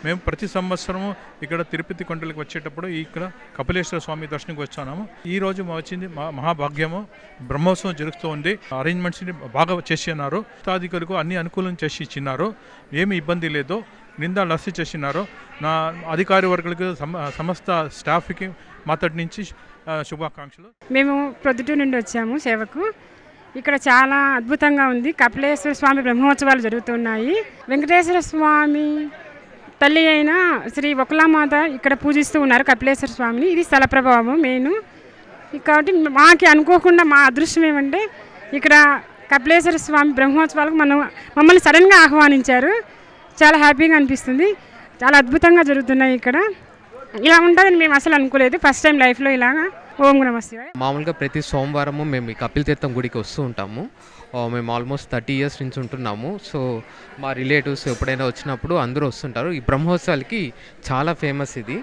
మేము ప్రతి సంవత్సరము ఇక్కడ తిరుపతి కొండలకు వచ్చేటప్పుడు ఇక్కడ కపిలేశ్వర స్వామి దర్శనంకి వచ్చాము. ఈ రోజు వచ్చింది మహాభాగ్యము. బ్రహ్మోత్సవం జరుగుతూ ఉంది. అరేంజ్మెంట్స్ని బాగా చేసి ఉన్నారు. భక్తాధికులకు అన్ని అనుకూలం చేసి ఇచ్చినారు. ఏమి ఇబ్బంది లేదు. నిందా లస్సి చేసినారు. నా అధికారి వర్గులకు సమస్త స్టాఫ్కి మా తరటి నుంచి శుభాకాంక్షలు. మేము ప్రొద్దుటూరు నుండి వచ్చాము సేవకు. ఇక్కడ చాలా అద్భుతంగా ఉంది. కపిలేశ్వర స్వామి బ్రహ్మోత్సవాలు జరుగుతున్నాయి. వెంకటేశ్వర స్వామి తల్లి అయిన శ్రీ ఒకలామాత ఇక్కడ పూజిస్తూ ఉన్నారు కపిలేశ్వర స్వామిని. ఇది స్థల ప్రభావం మెయిన్. కాబట్టి మాకు అనుకోకుండా మా అదృష్టం ఏమంటే ఇక్కడ కపిలేశ్వర స్వామి బ్రహ్మోత్సవాలకు మమ్మల్ని సడన్గా ఆహ్వానించారు. చాలా హ్యాపీగా అనిపిస్తుంది. చాలా అద్భుతంగా జరుగుతున్నాయి ఇక్కడ. ఇలా ఉంటుందని మేము అసలు అనుకోలేదు. ఫస్ట్ టైం లైఫ్లో ఇలాగా. ఓం నమః శివాయ. మామూలుగా ప్రతి సోమవారము మేము ఈ కపిల తీర్థం గుడికి వస్తూ ఉంటాము. మేము ఆల్మోస్ట్ 30 years నుంచి ఉంటున్నాము. సో మా రిలేటివ్స్ ఎప్పుడైనా వచ్చినప్పుడు అందరూ వస్తుంటారు. ఈ బ్రహ్మోత్సవాలకి చాలా ఫేమస్ ఇది.